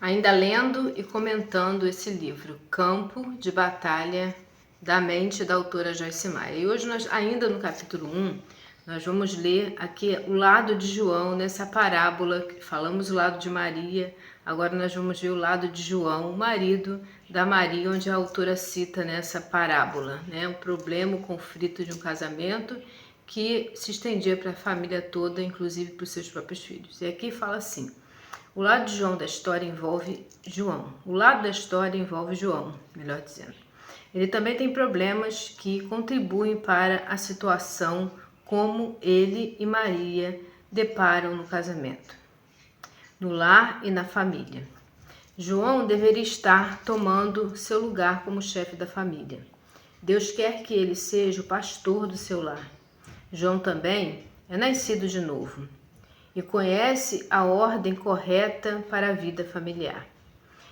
Ainda lendo e comentando esse livro, Campo de Batalha da Mente, da autora Joyce Meyer. E hoje, nós, ainda no capítulo 1, nós vamos ler aqui o lado de João nessa parábola. Falamos o lado de Maria, agora nós vamos ver o lado de João, o marido da Maria, onde a autora cita nessa parábola, né, o problema, o conflito de um casamento que se estendia para a família toda, inclusive para os seus próprios filhos. E aqui fala assim: o lado de João da história envolve João. O lado da história envolve João, melhor dizendo. Ele também tem problemas que contribuem para a situação como ele e Maria deparam no casamento, no lar e na família. João deveria estar tomando seu lugar como chefe da família. Deus quer que ele seja o pastor do seu lar. João também é nascido de novo e conhece a ordem correta para a vida familiar.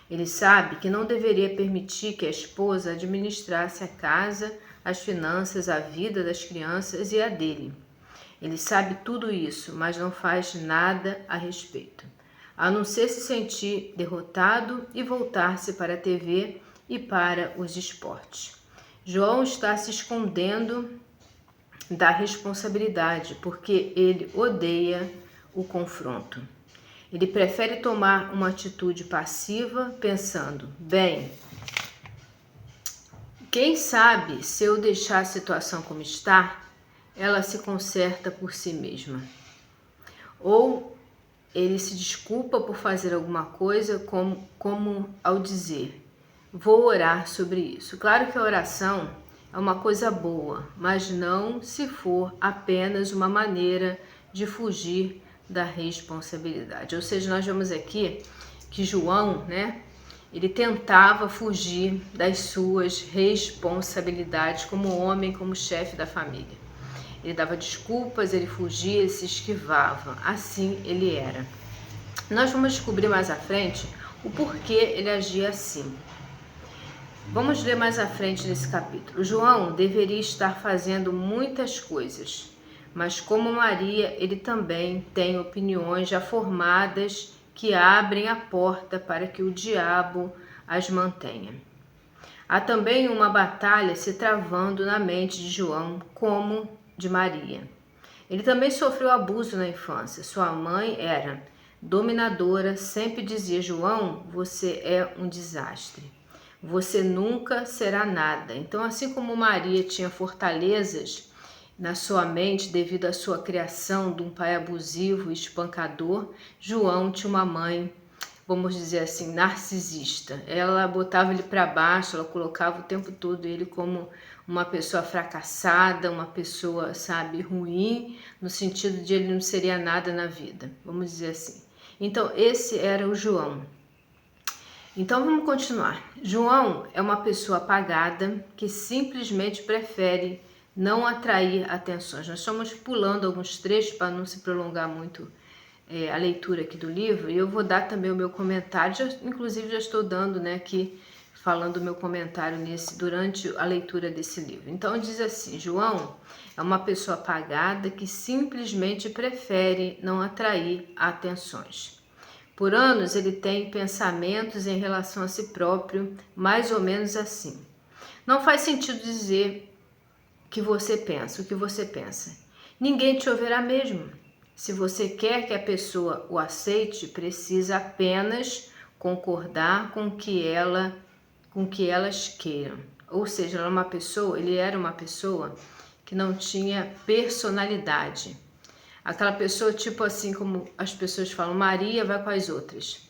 Ele sabe que não deveria permitir que a esposa administrasse a casa, as finanças, a vida das crianças e a dele. Ele sabe tudo isso, mas não faz nada a respeito, a não ser se sentir derrotado e voltar-se para a TV e para os esportes. João está se escondendo da responsabilidade porque ele odeia o confronto. Ele prefere tomar uma atitude passiva, pensando: bem, quem sabe se eu deixar a situação como está, ela se conserta por si mesma. Ou ele se desculpa por fazer alguma coisa, como ao dizer: vou orar sobre isso. Claro que a oração é uma coisa boa, mas não se for apenas uma maneira de fugir da responsabilidade. Ou seja, nós vemos aqui que João, ele tentava fugir das suas responsabilidades como homem, como chefe da família. Ele dava desculpas, ele fugia, ele se esquivava. Assim ele era. Nós vamos descobrir mais à frente o porquê ele agia assim. Vamos ler mais à frente nesse capítulo. João deveria estar fazendo muitas coisas, mas como Maria, ele também tem opiniões já formadas que abrem a porta para que o diabo as mantenha. Há também uma batalha se travando na mente de João, como de Maria. Ele também sofreu abuso na infância. Sua mãe era dominadora, sempre dizia: João, você é um desastre. Você nunca será nada. Então, assim como Maria tinha fortalezas na sua mente devido à sua criação de um pai abusivo e espancador, João tinha uma mãe, vamos dizer assim, narcisista. Ela botava ele para baixo, ela colocava o tempo todo ele como uma pessoa fracassada, uma pessoa, ruim, no sentido de ele não seria nada na vida, vamos dizer assim. Então, esse era o João. Então vamos continuar. João é uma pessoa apagada que simplesmente prefere não atrair atenções. Nós estamos pulando alguns trechos para não se prolongar muito a leitura aqui do livro, e eu vou dar também o meu comentário, inclusive já estou dando aqui, falando o meu comentário durante a leitura desse livro. Então diz assim: João é uma pessoa apagada que simplesmente prefere não atrair atenções. Por anos ele tem pensamentos em relação a si próprio, mais ou menos assim: não faz sentido dizer o que você pensa. Ninguém te ouvirá mesmo. Se você quer que a pessoa o aceite, precisa apenas concordar com o que elas queiram. Ou seja, ele era uma pessoa que não tinha personalidade. Aquela pessoa, tipo assim, como as pessoas falam: Maria vai com as outras.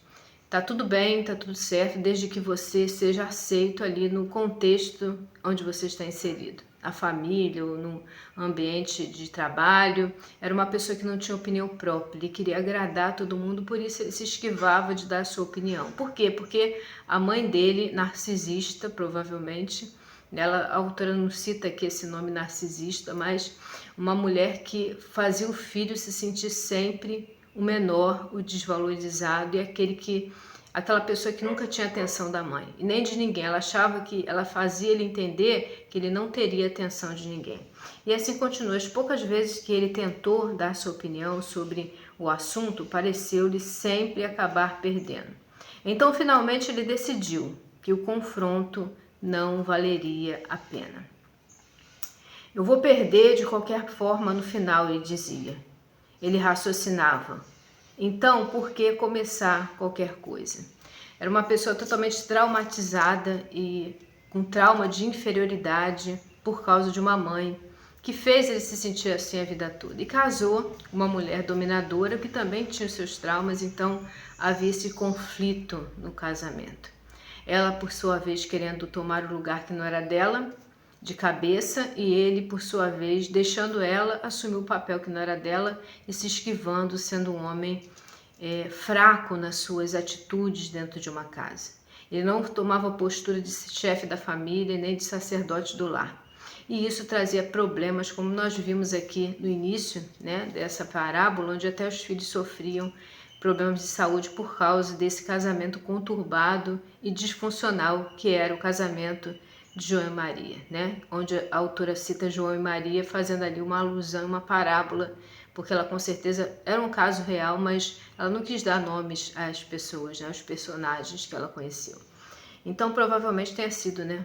Tá tudo bem, tá tudo certo, desde que você seja aceito ali no contexto onde você está inserido. A família ou no ambiente de trabalho. Era uma pessoa que não tinha opinião própria, ele queria agradar todo mundo, por isso ele se esquivava de dar a sua opinião. Por quê? Porque a mãe dele, narcisista, provavelmente, a autora não cita aqui esse nome narcisista, mas uma mulher que fazia o filho se sentir sempre o menor, o desvalorizado e aquela pessoa que nunca tinha atenção da mãe e nem de ninguém. Ela achava que ela fazia ele entender que ele não teria atenção de ninguém. E assim continua. As poucas vezes que ele tentou dar sua opinião sobre o assunto, pareceu-lhe sempre acabar perdendo. Então, finalmente, ele decidiu que o confronto não valeria a pena. Eu vou perder de qualquer forma no final, ele dizia. Ele raciocinava. Então, por que começar qualquer coisa? Era uma pessoa totalmente traumatizada e com trauma de inferioridade por causa de uma mãe que fez ele se sentir assim a vida toda. E casou com uma mulher dominadora que também tinha os seus traumas, então havia esse conflito no casamento. Ela, por sua vez, querendo tomar o lugar que não era dela, de cabeça, e ele, por sua vez, deixando ela assumir o papel que não era dela e se esquivando, sendo um homem fraco nas suas atitudes dentro de uma casa. Ele não tomava postura de chefe da família nem de sacerdote do lar. E isso trazia problemas, como nós vimos aqui no início, né, dessa parábola, onde até os filhos sofriam problemas de saúde por causa desse casamento conturbado e disfuncional que era o casamento de João e Maria, né? Onde a autora cita João e Maria fazendo ali uma alusão, uma parábola, porque ela com certeza era um caso real, mas ela não quis dar nomes às pessoas, né, aos personagens que ela conheceu. Então provavelmente tenha sido, né,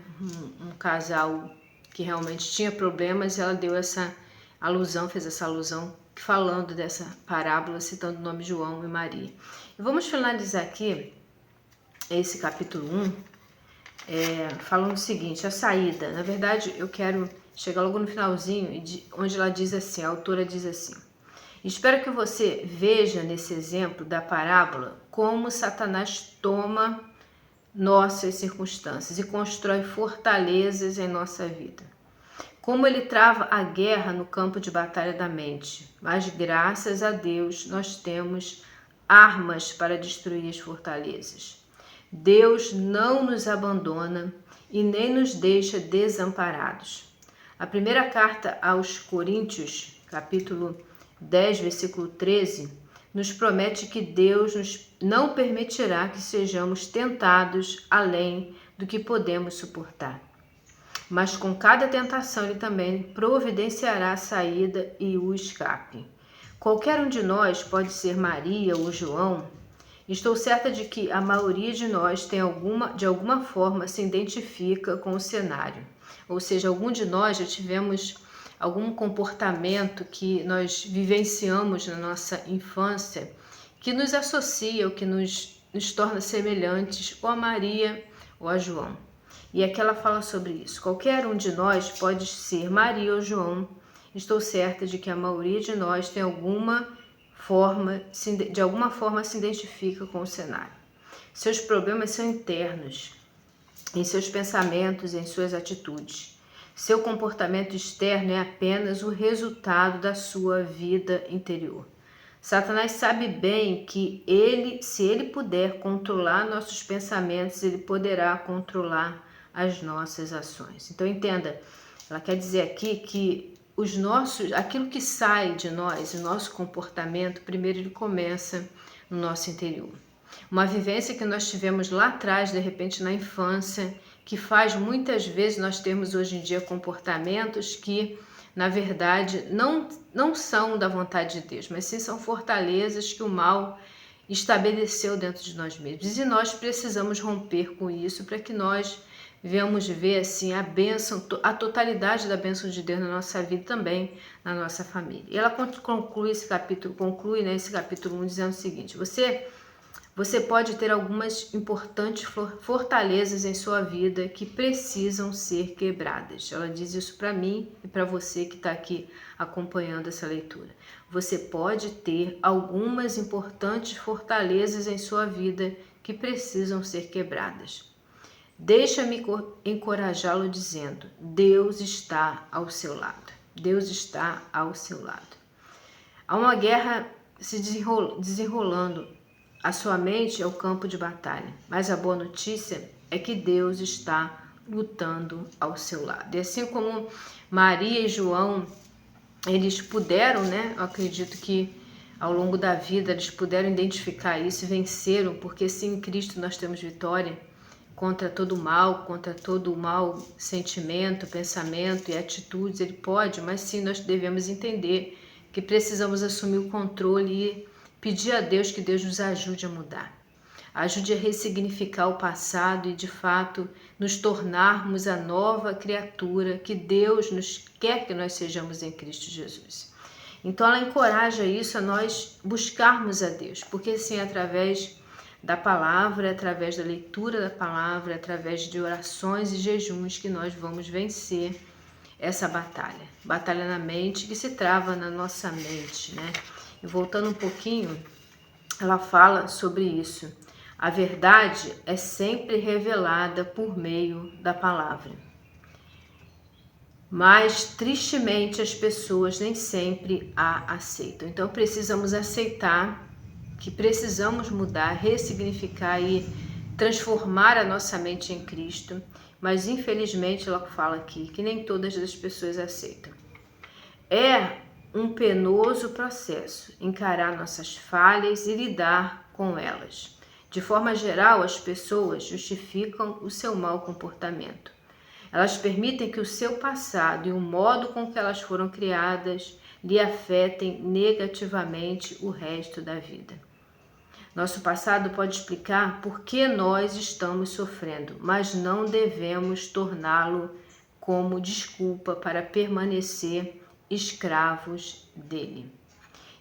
um casal que realmente tinha problemas, e ela deu essa alusão, fez essa alusão falando dessa parábola, citando o nome de João e Maria. E vamos finalizar aqui esse capítulo 1, falando o seguinte, a saída. Na verdade, eu quero chegar logo no finalzinho, onde ela diz assim, a autora diz assim: espero que você veja nesse exemplo da parábola como Satanás toma nossas circunstâncias e constrói fortalezas em nossa vida. Como ele trava a guerra no campo de batalha da mente. Mas graças a Deus nós temos armas para destruir as fortalezas. Deus não nos abandona e nem nos deixa desamparados. A primeira carta aos Coríntios, capítulo 10, versículo 13, nos promete que Deus não permitirá que sejamos tentados além do que podemos suportar. Mas com cada tentação ele também providenciará a saída e o escape. Qualquer um de nós pode ser Maria ou João. Estou certa de que a maioria de nós de alguma forma se identifica com o cenário. Ou seja, algum de nós já tivemos algum comportamento que nós vivenciamos na nossa infância que nos associa ou que nos torna semelhantes ou a Maria ou a João. E aqui ela fala sobre isso. Qualquer um de nós pode ser Maria ou João. Estou certa de que a maioria de nós de alguma forma se identifica com o cenário. Seus problemas são internos, em seus pensamentos, em suas atitudes. Seu comportamento externo é apenas o resultado da sua vida interior. Satanás sabe bem que se ele puder controlar nossos pensamentos, ele poderá controlar as nossas ações. Então entenda, ela quer dizer aqui que aquilo que sai de nós, o nosso comportamento, primeiro ele começa no nosso interior. Uma vivência que nós tivemos lá atrás, de repente na infância, que faz muitas vezes nós termos hoje em dia comportamentos que, na verdade, não são da vontade de Deus, mas sim são fortalezas que o mal estabeleceu dentro de nós mesmos. E nós precisamos romper com isso para que nós venhamos ver assim a bênção, a totalidade da bênção de Deus na nossa vida, também na nossa família. E ela conclui esse capítulo 1 dizendo o seguinte: você pode ter algumas importantes fortalezas em sua vida que precisam ser quebradas. Ela diz isso para mim e para você que está aqui acompanhando essa leitura. Você pode ter algumas importantes fortalezas em sua vida que precisam ser quebradas. Deixa-me encorajá-lo dizendo: Deus está ao seu lado. Deus está ao seu lado. Há uma guerra se desenrolando. A sua mente é o campo de batalha, mas a boa notícia é que Deus está lutando ao seu lado. E assim como Maria e João, eles puderam, né? Eu acredito que ao longo da vida eles puderam identificar isso e venceram, porque sim, em Cristo nós temos vitória contra todo o mau sentimento, pensamento e atitudes. Ele pode, mas sim nós devemos entender que precisamos assumir o controle e pedir a Deus que Deus nos ajude a mudar. Ajude a ressignificar o passado e, de fato, nos tornarmos a nova criatura que Deus nos quer que nós sejamos em Cristo Jesus. Então, ela encoraja isso a nós buscarmos a Deus, porque assim, através da palavra, através da leitura da palavra, através de orações e jejuns que nós vamos vencer essa batalha. Batalha na mente que se trava na nossa mente, né? E voltando um pouquinho, ela fala sobre isso. A verdade é sempre revelada por meio da palavra. Mas, tristemente, as pessoas nem sempre a aceitam. Então, precisamos aceitar que precisamos mudar, ressignificar e transformar a nossa mente em Cristo, mas infelizmente ela fala aqui que nem todas as pessoas aceitam. É um penoso processo encarar nossas falhas e lidar com elas. De forma geral, as pessoas justificam o seu mau comportamento. Elas permitem que o seu passado e o modo com que elas foram criadas lhe afetem negativamente o resto da vida. Nosso passado pode explicar por que nós estamos sofrendo, mas não devemos torná-lo como desculpa para permanecer escravos dele.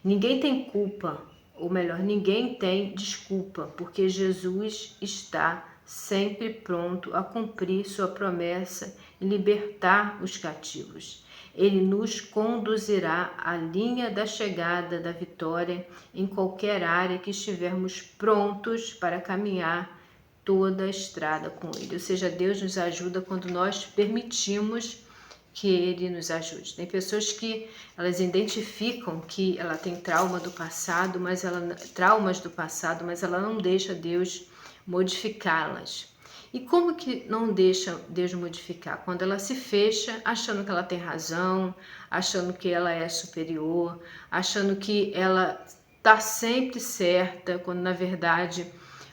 Ninguém tem culpa, ou melhor, ninguém tem desculpa, porque Jesus está sempre pronto a cumprir sua promessa e libertar os cativos. Ele nos conduzirá à linha da chegada da vitória em qualquer área que estivermos prontos para caminhar toda a estrada com Ele. Ou seja, Deus nos ajuda quando nós permitimos que Ele nos ajude. Tem pessoas que elas identificam que ela tem traumas do passado, mas ela não deixa Deus modificá-las. E como que não deixa Deus modificar? Quando ela se fecha, achando que ela tem razão, achando que ela é superior, achando que ela está sempre certa, quando na verdade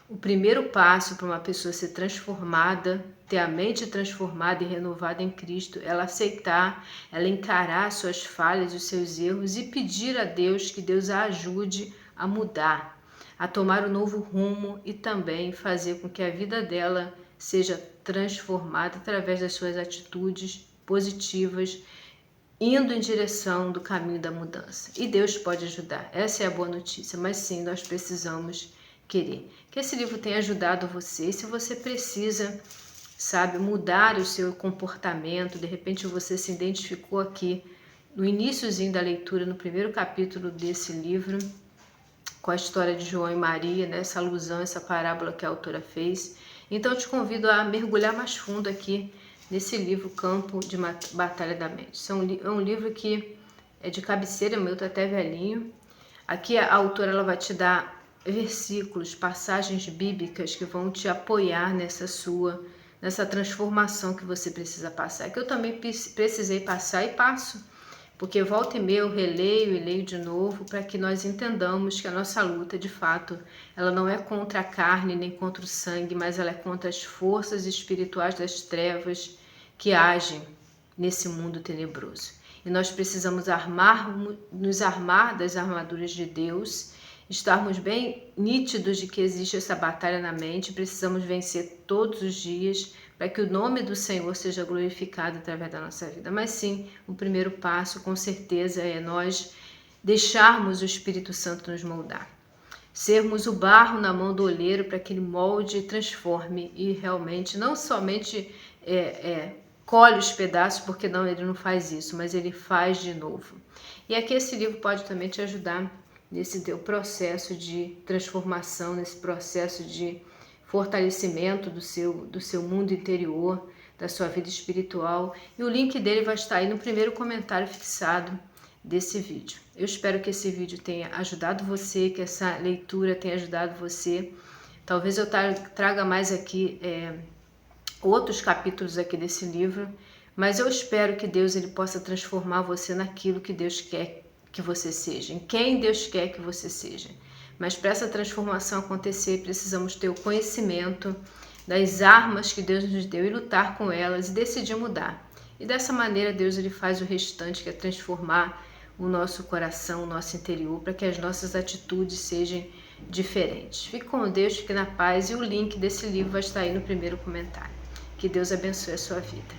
o primeiro passo para uma pessoa ser transformada, ter a mente transformada e renovada em Cristo, ela aceitar, ela encarar suas falhas, os seus erros e pedir a Deus que Deus a ajude a mudar, a tomar um novo rumo e também fazer com que a vida dela seja transformada através das suas atitudes positivas, indo em direção do caminho da mudança. E Deus pode ajudar. Essa é a boa notícia, mas sim, nós precisamos querer. Que esse livro tenha ajudado você. E se você precisa, mudar o seu comportamento, de repente você se identificou aqui no iniciozinho da leitura, no primeiro capítulo desse livro, com a história de João e Maria, né? Essa alusão, essa parábola que a autora fez. Então eu te convido a mergulhar mais fundo aqui nesse livro Campo de Batalha da Mente. É um livro que é de cabeceira, meu, tá até velhinho. Aqui a autora ela vai te dar versículos, passagens bíblicas que vão te apoiar nessa transformação que você precisa passar. Que eu também precisei passar e passo. Porque volta e meia eu releio e leio de novo para que nós entendamos que a nossa luta, de fato, ela não é contra a carne nem contra o sangue, mas ela é contra as forças espirituais das trevas que agem nesse mundo tenebroso. E nós precisamos nos armar das armaduras de Deus, estarmos bem nítidos de que existe essa batalha na mente, precisamos vencer todos os dias, para que o nome do Senhor seja glorificado através da nossa vida. Mas sim, o primeiro passo, com certeza, é nós deixarmos o Espírito Santo nos moldar. Sermos o barro na mão do oleiro para que ele molde e transforme e realmente não somente colhe os pedaços, porque não, ele não faz isso, mas ele faz de novo. E aqui esse livro pode também te ajudar nesse teu processo de transformação, nesse processo de fortalecimento do seu mundo interior, da sua vida espiritual. E o link dele vai estar aí no primeiro comentário fixado desse vídeo. Eu espero que esse vídeo tenha ajudado você, que essa leitura tenha ajudado você. Talvez eu traga mais aqui outros capítulos aqui desse livro, mas eu espero que Deus ele possa transformar você naquilo que Deus quer que você seja, em quem Deus quer que você seja. Mas para essa transformação acontecer, precisamos ter o conhecimento das armas que Deus nos deu e lutar com elas e decidir mudar. E dessa maneira Deus ele faz o restante, que é transformar o nosso coração, o nosso interior, para que as nossas atitudes sejam diferentes. Fique com Deus, fique na paz, e o link desse livro vai estar aí no primeiro comentário. Que Deus abençoe a sua vida.